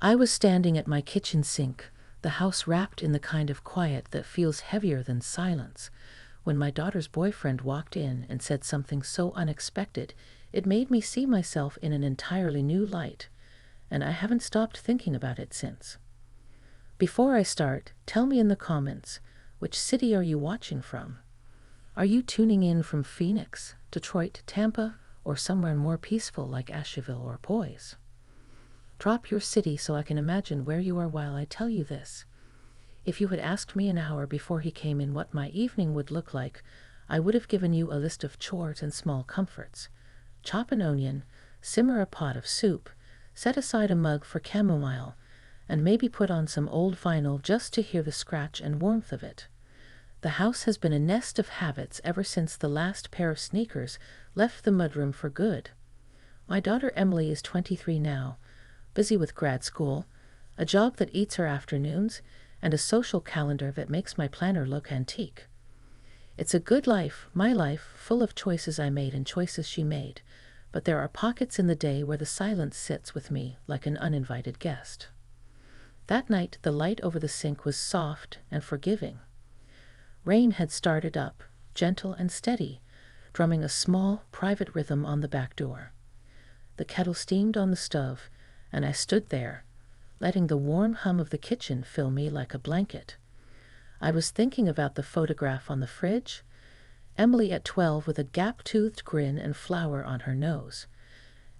I was standing at my kitchen sink, the house wrapped in the kind of quiet that feels heavier than silence, when my daughter's boyfriend walked in and said something so unexpected it made me see myself in an entirely new light, and I haven't stopped thinking about it since. Before I start, tell me in the comments, which city are you watching from? Are you tuning in from Phoenix, Detroit, Tampa, or somewhere more peaceful like Asheville or Boise? Drop your city so I can imagine where you are while I tell you this. If you had asked me an hour before he came in what my evening would look like, I would have given you a list of chores and small comforts. Chop an onion, simmer a pot of soup, set aside a mug for chamomile, and maybe put on some old vinyl just to hear the scratch and warmth of it. The house has been a nest of habits ever since the last pair of sneakers left the mudroom for good. My daughter Emily is 23 now, busy with grad school, a job that eats her afternoons, and a social calendar that makes my planner look antique. It's a good life, my life, full of choices I made and choices she made, but there are pockets in the day where the silence sits with me like an uninvited guest. That night, the light over the sink was soft and forgiving. Rain had started up, gentle and steady, drumming a small, private rhythm on the back door. The kettle steamed on the stove, and I stood there, letting the warm hum of the kitchen fill me like a blanket. I was thinking about the photograph on the fridge, Emily at 12 with a gap-toothed grin and flour on her nose,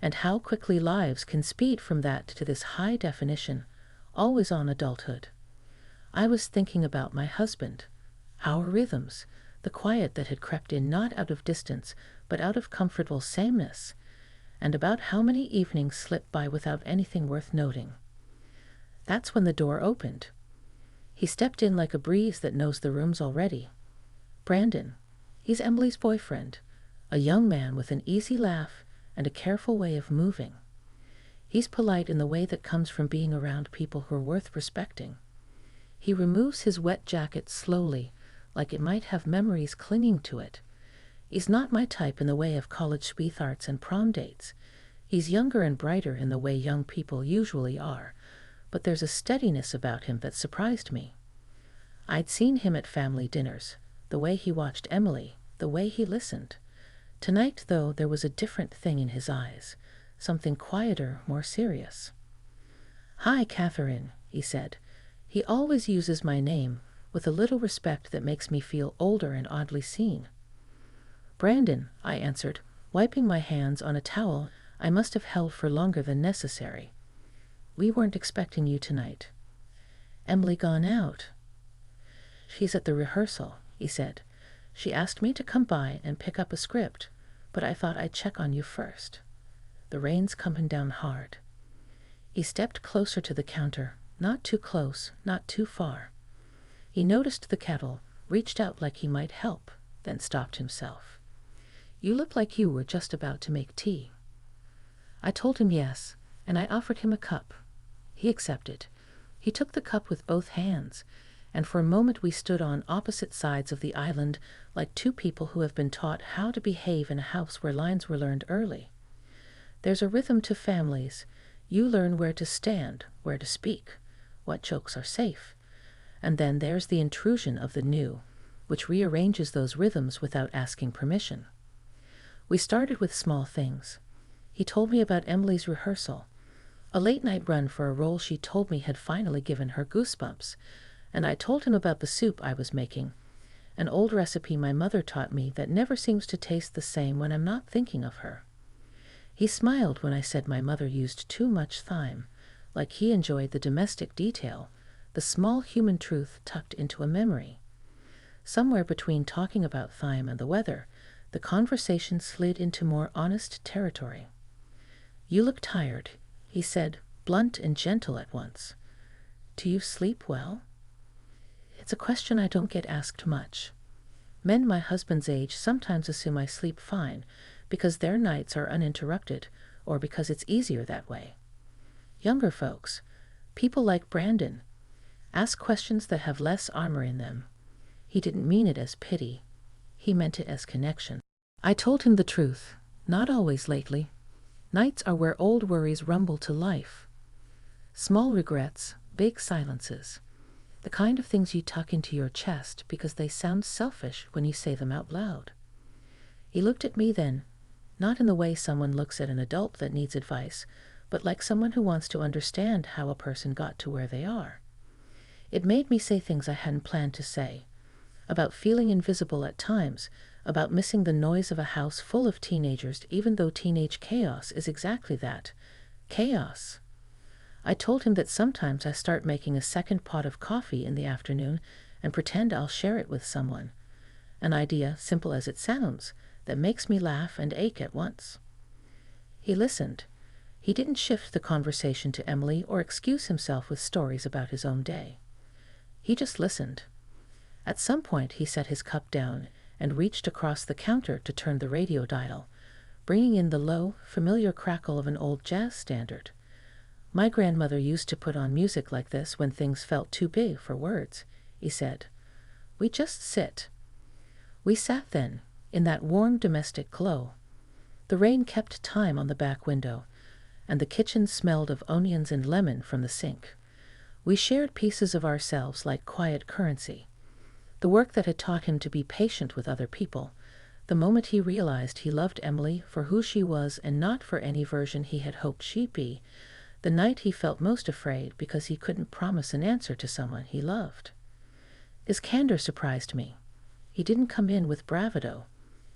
and how quickly lives can speed from that to this high-definition, always-on adulthood. I was thinking about my husband, our rhythms, the quiet that had crept in not out of distance, but out of comfortable sameness, and about how many evenings slipped by without anything worth noting. That's when the door opened. He stepped in like a breeze that knows the rooms already. Brandon, he's Emily's boyfriend, a young man with an easy laugh and a careful way of moving. He's polite in the way that comes from being around people who are worth respecting. He removes his wet jacket slowly, like it might have memories clinging to it. He's not my type in the way of college sweethearts and prom dates. He's younger and brighter in the way young people usually are, but there's a steadiness about him that surprised me. I'd seen him at family dinners, the way he watched Emily, the way he listened. Tonight, though, there was a different thing in his eyes, something quieter, more serious. "Hi, Catherine," he said. He always uses my name, with a little respect that makes me feel older and oddly seen. "Brandon," I answered, wiping my hands on a towel I must have held for longer than necessary. "We weren't expecting you tonight." "Emily gone out?" "She's at the rehearsal," he said. "She asked me to come by and pick up a script, but I thought I'd check on you first. The rain's coming down hard." He stepped closer to the counter, not too close, not too far. He noticed the kettle, reached out like he might help, then stopped himself. "You look like you were just about to make tea." I told him yes, and I offered him a cup. He accepted. He took the cup with both hands, and for a moment we stood on opposite sides of the island like two people who have been taught how to behave in a house where lines were learned early. There's a rhythm to families. You learn where to stand, where to speak, what jokes are safe. And then there's the intrusion of the new, which rearranges those rhythms without asking permission. We started with small things. He told me about Emily's rehearsal, a late-night run for a role she told me had finally given her goosebumps, and I told him about the soup I was making, an old recipe my mother taught me that never seems to taste the same when I'm not thinking of her. He smiled when I said my mother used too much thyme, like he enjoyed the domestic detail, the small human truth tucked into a memory. Somewhere between talking about thyme and the weather, the conversation slid into more honest territory. "You look tired," he said, blunt and gentle at once. "Do you sleep well?" It's a question I don't get asked much. Men my husband's age sometimes assume I sleep fine because their nights are uninterrupted or because it's easier that way. Younger folks, people like Brandon, ask questions that have less armor in them. He didn't mean it as pity. He meant it as connection. I told him the truth. Not always lately. Nights are where old worries rumble to life. Small regrets, big silences. The kind of things you tuck into your chest because they sound selfish when you say them out loud. He looked at me then, not in the way someone looks at an adult that needs advice, but like someone who wants to understand how a person got to where they are. It made me say things I hadn't planned to say, about feeling invisible at times, about missing the noise of a house full of teenagers, even though teenage chaos is exactly that, chaos. I told him that sometimes I start making a second pot of coffee in the afternoon and pretend I'll share it with someone. An idea, simple as it sounds, that makes me laugh and ache at once. He listened. He didn't shift the conversation to Emily or excuse himself with stories about his own day. He just listened. At some point he set his cup down and reached across the counter to turn the radio dial, bringing in the low, familiar crackle of an old jazz standard. My grandmother used to put on music like this when things felt too big for words, he said. We just sit. We sat then, in that warm domestic glow. The rain kept time on the back window, and the kitchen smelled of onions and lemon from the sink. We shared pieces of ourselves like quiet currency. The work that had taught him to be patient with other people, the moment he realized he loved Emily for who she was and not for any version he had hoped she'd be, the night he felt most afraid because he couldn't promise an answer to someone he loved. His candor surprised me. He didn't come in with bravado.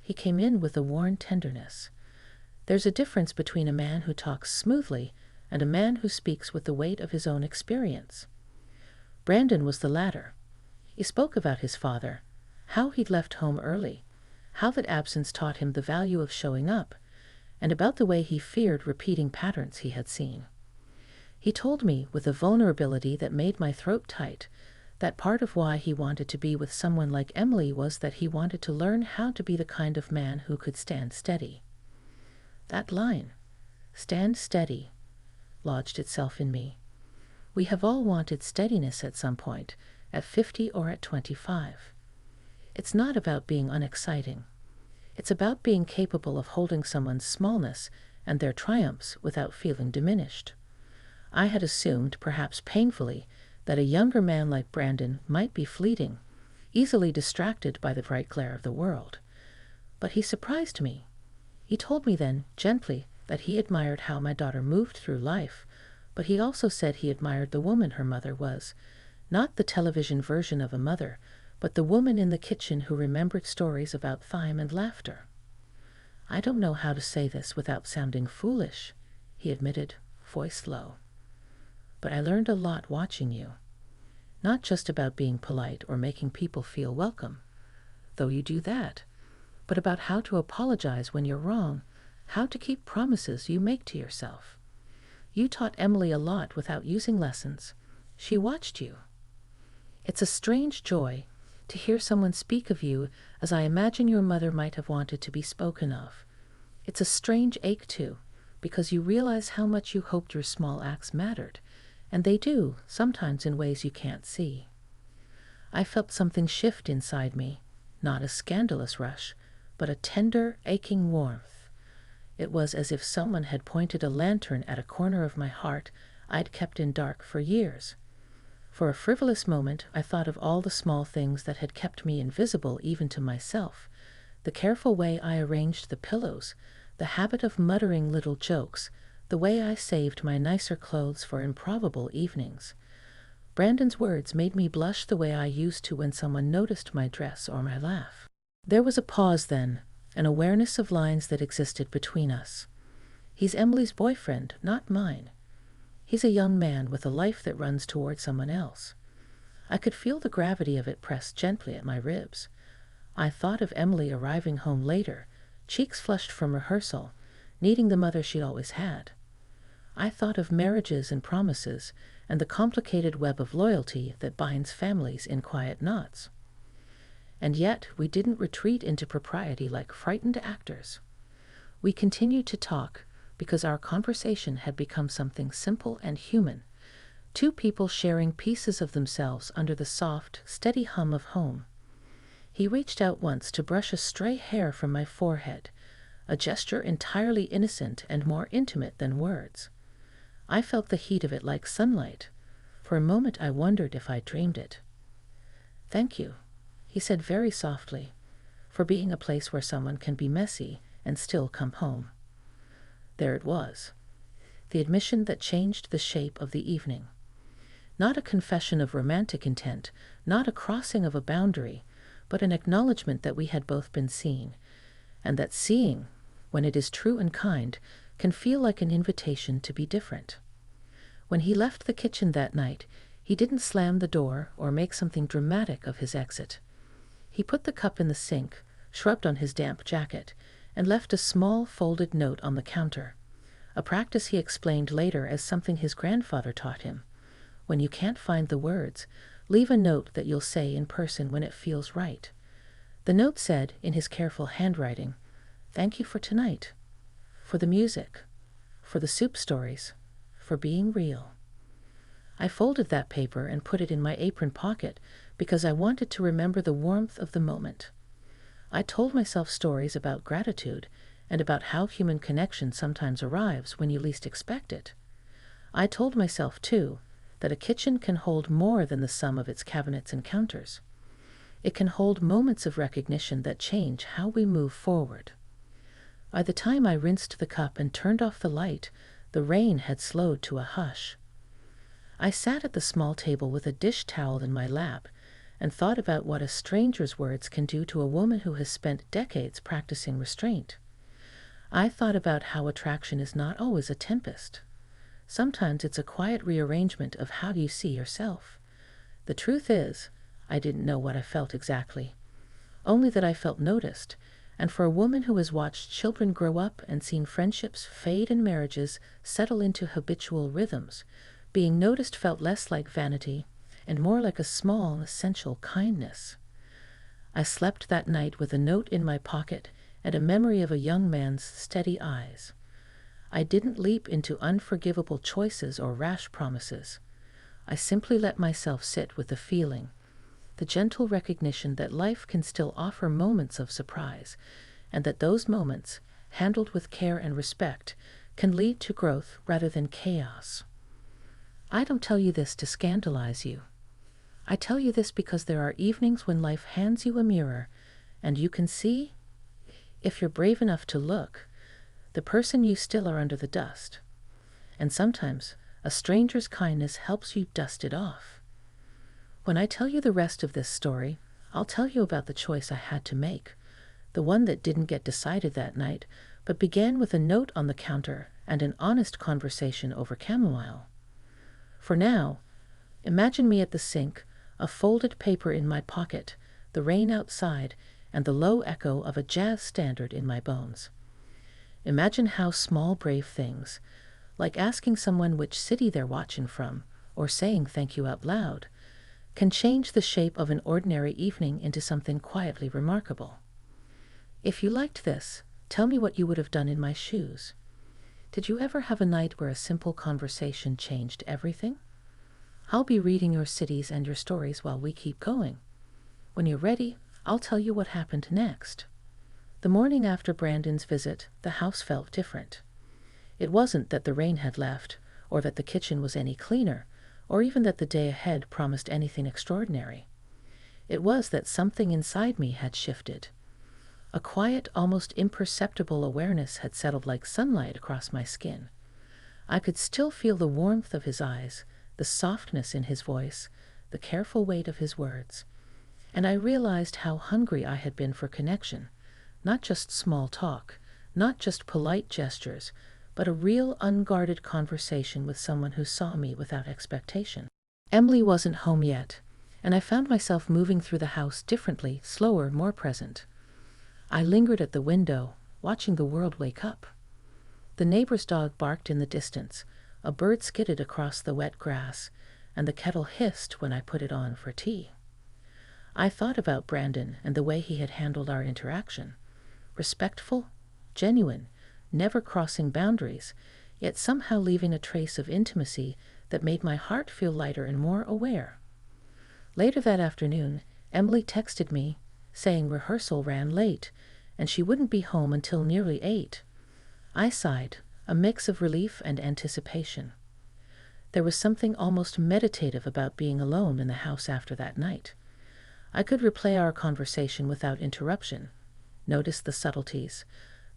He came in with a worn tenderness. There's a difference between a man who talks smoothly and a man who speaks with the weight of his own experience. Brandon was the latter. He spoke about his father, how he'd left home early, how that absence taught him the value of showing up, and about the way he feared repeating patterns he had seen. He told me with a vulnerability that made my throat tight that part of why he wanted to be with someone like Emily was that he wanted to learn how to be the kind of man who could stand steady. That line, stand steady, lodged itself in me. We have all wanted steadiness at some point, at 50 or at 25. It's not about being unexciting. It's about being capable of holding someone's smallness and their triumphs without feeling diminished. I had assumed, perhaps painfully, that a younger man like Brandon might be fleeting, easily distracted by the bright glare of the world. But he surprised me. He told me then, gently, that he admired how my daughter moved through life, but he also said he admired the woman her mother was, not the television version of a mother, but the woman in the kitchen who remembered stories about thyme and laughter. I don't know how to say this without sounding foolish, he admitted, voice low. But I learned a lot watching you. Not just about being polite or making people feel welcome, though you do that, but about how to apologize when you're wrong, how to keep promises you make to yourself. You taught Emily a lot without using lessons. She watched you. It's a strange joy to hear someone speak of you as I imagine your mother might have wanted to be spoken of. It's a strange ache, too, because you realize how much you hoped your small acts mattered, and they do, sometimes in ways you can't see. I felt something shift inside me, not a scandalous rush, but a tender, aching warmth. It was as if someone had pointed a lantern at a corner of my heart I'd kept in dark for years. For a frivolous moment, I thought of all the small things that had kept me invisible even to myself, the careful way I arranged the pillows, the habit of muttering little jokes, the way I saved my nicer clothes for improbable evenings. Brandon's words made me blush the way I used to when someone noticed my dress or my laugh. There was a pause then, an awareness of lines that existed between us. He's Emily's boyfriend, not mine. He's a young man with a life that runs toward someone else. I could feel the gravity of it pressed gently at my ribs. I thought of Emily arriving home later, cheeks flushed from rehearsal, needing the mother she'd always had. I thought of marriages and promises and the complicated web of loyalty that binds families in quiet knots. And yet we didn't retreat into propriety like frightened actors. We continued to talk because our conversation had become something simple and human, two people sharing pieces of themselves under the soft, steady hum of home. He reached out once to brush a stray hair from my forehead, a gesture entirely innocent and more intimate than words. I felt the heat of it like sunlight. For a moment I wondered if I dreamed it. "Thank you," he said very softly, "for being a place where someone can be messy and still come home." There it was, the admission that changed the shape of the evening. Not a confession of romantic intent, not a crossing of a boundary, but an acknowledgement that we had both been seen, and that seeing, when it is true and kind, can feel like an invitation to be different. When he left the kitchen that night, he didn't slam the door or make something dramatic of his exit. He put the cup in the sink, shrugged on his damp jacket, and left a small folded note on the counter, a practice he explained later as something his grandfather taught him. When you can't find the words, leave a note that you'll say in person when it feels right. The note said, in his careful handwriting, "Thank you for tonight, for the music, for the soup stories, for being real." I folded that paper and put it in my apron pocket because I wanted to remember the warmth of the moment. I told myself stories about gratitude and about how human connection sometimes arrives when you least expect it. I told myself, too, that a kitchen can hold more than the sum of its cabinets and counters. It can hold moments of recognition that change how we move forward. By the time I rinsed the cup and turned off the light, the rain had slowed to a hush. I sat at the small table with a dish towel in my lap and thought about what a stranger's words can do to a woman who has spent decades practicing restraint. I thought about how attraction is not always a tempest. Sometimes it's a quiet rearrangement of how you see yourself. The truth is, I didn't know what I felt exactly, only that I felt noticed, and for a woman who has watched children grow up and seen friendships fade and marriages settle into habitual rhythms, being noticed felt less like vanity and more like a small, essential kindness. I slept that night with a note in my pocket and a memory of a young man's steady eyes. I didn't leap into unforgivable choices or rash promises. I simply let myself sit with the feeling, the gentle recognition that life can still offer moments of surprise, and that those moments, handled with care and respect, can lead to growth rather than chaos. I don't tell you this to scandalize you. I tell you this because there are evenings when life hands you a mirror, and you can see, if you're brave enough to look, the person you still are under the dust. And sometimes a stranger's kindness helps you dust it off. When I tell you the rest of this story, I'll tell you about the choice I had to make, the one that didn't get decided that night, but began with a note on the counter and an honest conversation over chamomile. For now, imagine me at the sink, a folded paper in my pocket, the rain outside, and the low echo of a jazz standard in my bones. Imagine how small, brave things, like asking someone which city they're watching from, or saying thank you out loud, can change the shape of an ordinary evening into something quietly remarkable. If you liked this, tell me what you would have done in my shoes. Did you ever have a night where a simple conversation changed everything? I'll be reading your cities and your stories while we keep going. When you're ready, I'll tell you what happened next. The morning after Brandon's visit, the house felt different. It wasn't that the rain had left, or that the kitchen was any cleaner, or even that the day ahead promised anything extraordinary. It was that something inside me had shifted. A quiet, almost imperceptible awareness had settled like sunlight across my skin. I could still feel the warmth of his eyes, the softness in his voice, the careful weight of his words. And I realized how hungry I had been for connection, not just small talk, not just polite gestures, but a real unguarded conversation with someone who saw me without expectation. Emily wasn't home yet, and I found myself moving through the house differently, slower, more present. I lingered at the window, watching the world wake up. The neighbor's dog barked in the distance, a bird skidded across the wet grass, and the kettle hissed when I put it on for tea. I thought about Brandon and the way he had handled our interaction. Respectful, genuine, never crossing boundaries, yet somehow leaving a trace of intimacy that made my heart feel lighter and more aware. Later that afternoon, Emily texted me, saying rehearsal ran late, and she wouldn't be home until nearly 8. I sighed, a mix of relief and anticipation. There was something almost meditative about being alone in the house after that night. I could replay our conversation without interruption, notice the subtleties,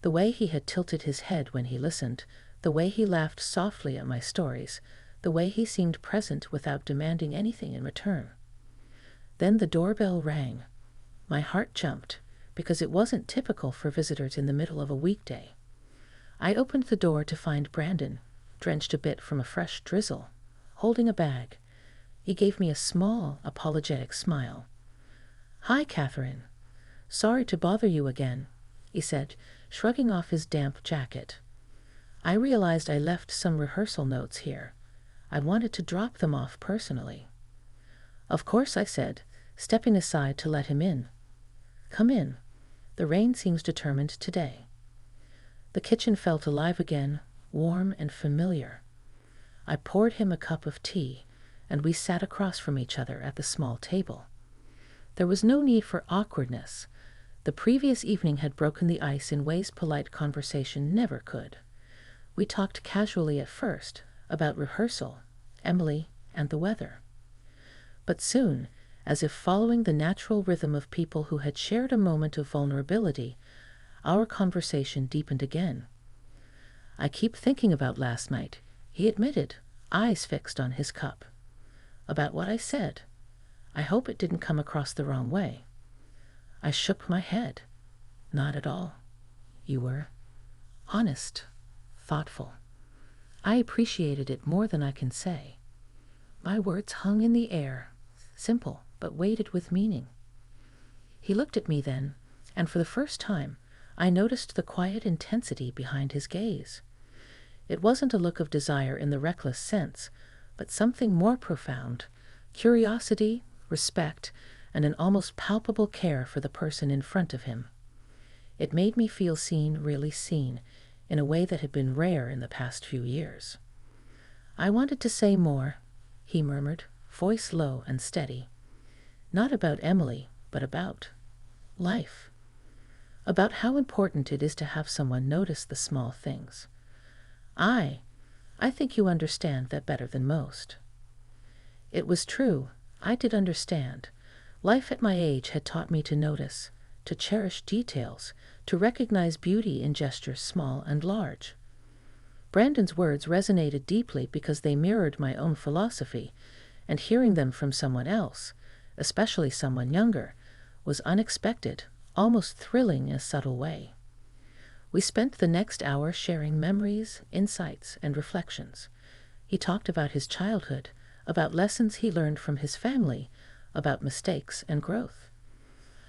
the way he had tilted his head when he listened, the way he laughed softly at my stories, the way he seemed present without demanding anything in return. Then the doorbell rang. My heart jumped, because it wasn't typical for visitors in the middle of a weekday. I opened the door to find Brandon, drenched a bit from a fresh drizzle, holding a bag. He gave me a small, apologetic smile. "Hi, Catherine. Sorry to bother you again," he said, shrugging off his damp jacket. I realized I left some rehearsal notes here. I wanted to drop them off personally. "Of course," I said, stepping aside to let him in. "Come in. The rain seems determined today." The kitchen felt alive again, warm and familiar. I poured him a cup of tea, and we sat across from each other at the small table. There was no need for awkwardness. The previous evening had broken the ice in ways polite conversation never could. We talked casually at first, about rehearsal, Emily, and the weather. But soon, as if following the natural rhythm of people who had shared a moment of vulnerability, our conversation deepened again. "I keep thinking about last night," he admitted, eyes fixed on his cup. "About what I said. I hope it didn't come across the wrong way." I shook my head. "Not at all. You were honest, thoughtful. I appreciated it more than I can say." My words hung in the air, simple but weighted with meaning. He looked at me then, and for the first time, I noticed the quiet intensity behind his gaze. It wasn't a look of desire in the reckless sense, but something more profound: curiosity, respect, and an almost palpable care for the person in front of him. It made me feel seen, really seen, in a way that had been rare in the past few years. "I wanted to say more," he murmured, voice low and steady. "Not about Emily, but about life. About how important it is to have someone notice the small things. I think you understand that better than most." It was true. I did understand. Life at my age had taught me to notice, to cherish details, to recognize beauty in gestures small and large. Brandon's words resonated deeply because they mirrored my own philosophy, and hearing them from someone else, especially someone younger, was unexpected, almost thrilling in a subtle way. We spent the next hour sharing memories, insights, and reflections. He talked about his childhood, about lessons he learned from his family, about mistakes and growth.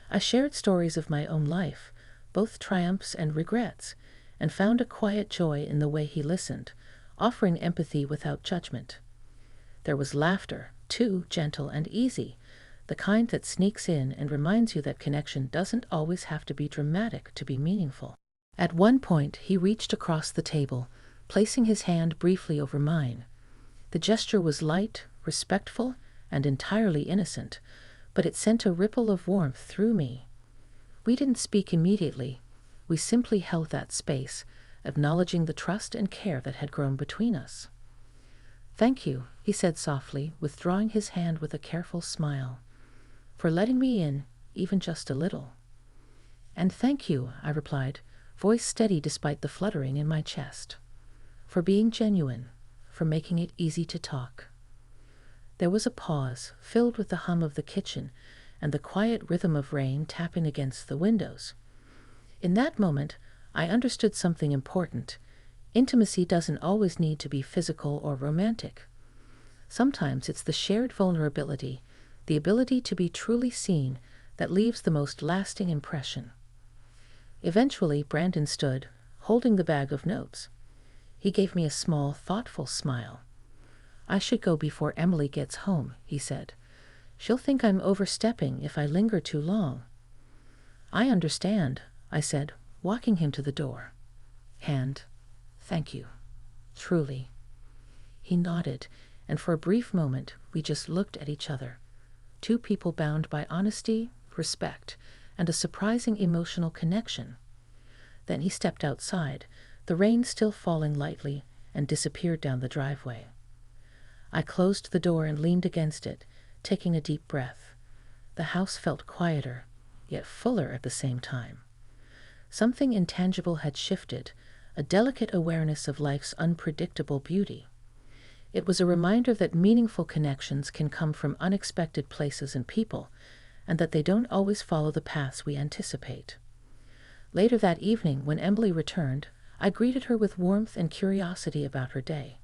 I shared stories of my own life, both triumphs and regrets, and found a quiet joy in the way he listened, offering empathy without judgment. There was laughter, too, gentle and easy, the kind that sneaks in and reminds you that connection doesn't always have to be dramatic to be meaningful. At one point, he reached across the table, placing his hand briefly over mine. The gesture was light, respectful, and entirely innocent, but it sent a ripple of warmth through me. We didn't speak immediately. We simply held that space, acknowledging the trust and care that had grown between us. "Thank you," he said softly, withdrawing his hand with a careful smile, "for letting me in, even just a little." "And thank you," I replied, voice steady despite the fluttering in my chest, "for being genuine, for making it easy to talk." There was a pause, filled with the hum of the kitchen and the quiet rhythm of rain tapping against the windows. In that moment, I understood something important. Intimacy doesn't always need to be physical or romantic. Sometimes it's the shared vulnerability, the ability to be truly seen, that leaves the most lasting impression. Eventually, Brandon stood, holding the bag of notes. He gave me a small, thoughtful smile. "I should go before Emily gets home," he said. "She'll think I'm overstepping if I linger too long." "I understand," I said, walking him to the door. "And thank you. Truly." He nodded, and for a brief moment we just looked at each other. Two people bound by honesty, respect, and a surprising emotional connection. Then he stepped outside, the rain still falling lightly, and disappeared down the driveway. I closed the door and leaned against it, taking a deep breath. The house felt quieter, yet fuller at the same time. Something intangible had shifted, a delicate awareness of life's unpredictable beauty. It was a reminder that meaningful connections can come from unexpected places and people, and that they don't always follow the paths we anticipate. Later that evening, when Emily returned, I greeted her with warmth and curiosity about her day.